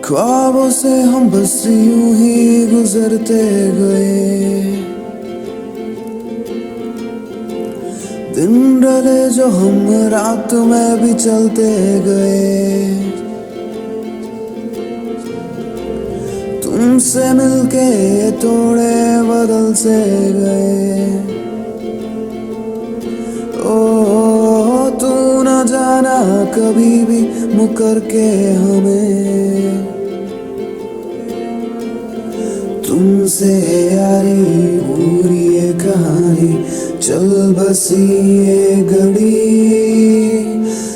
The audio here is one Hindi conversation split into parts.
ख्वाबों से हम बस यूं ही गुजरते गए, दिन ढले जो हम रात में भी चलते गए। तुमसे मिलके थोड़े बदल से गए। ओ तू न जाना कभी भी मुकर के हमें, तुमसे यारी पूरी ये कहानी, चल बसी ये घड़ी,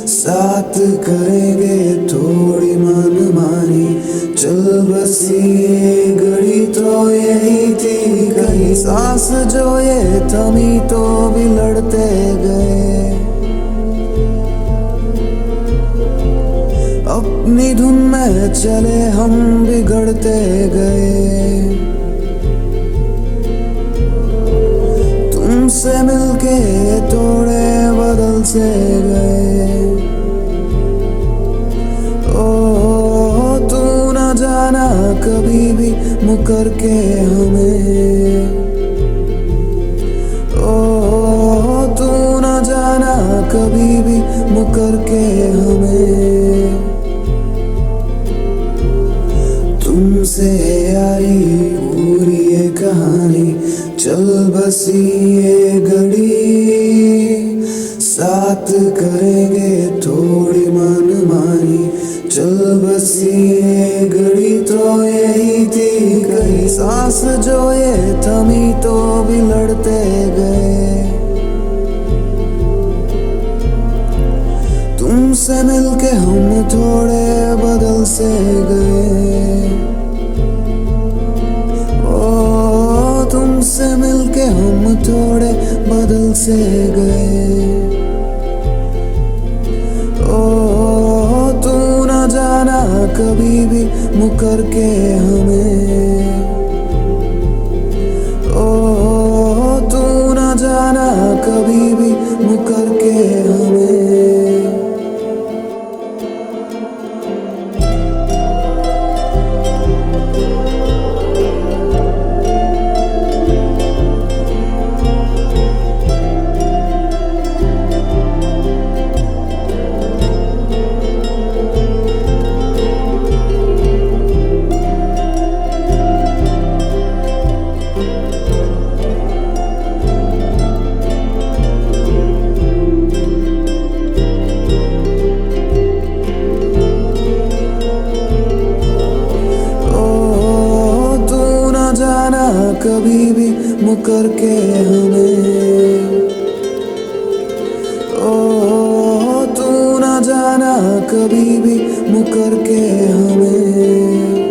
साथ करेंगे थोड़ी मनमानी। चल बसी ये घड़ी तो यही थी कहीं, सांस जो ये थमी तो भी लड़ते गए। अपनी धुन में चले हम बिगड़ते गए। तुमसे मिलके थोड़े बदल से गए। ओ तू न जाना कभी भी मुकर के हमें। ओ तू न जाना कभी भी मुकर के हमें। तुमसे यारी पूरी ये कहानी, चल बसी ये घड़ी, साथ करेंगे थोड़ी मनमानी। चल बसी ये घड़ी तो यही थी कहीं, सांस जो ये थमी तो भी लड़ते गए। तुमसे मिलके हम थोड़े बदल से गए। ओ तुमसे मिलके हम थोड़े बदल से गए। ओ तू न जाना कभी भी मुकर के हमें। ओ तू न जाना कभी भी मुकर के हमें। कभी भी मुकर के हमें। ओ तू न जाना कभी भी मुकर के हमें।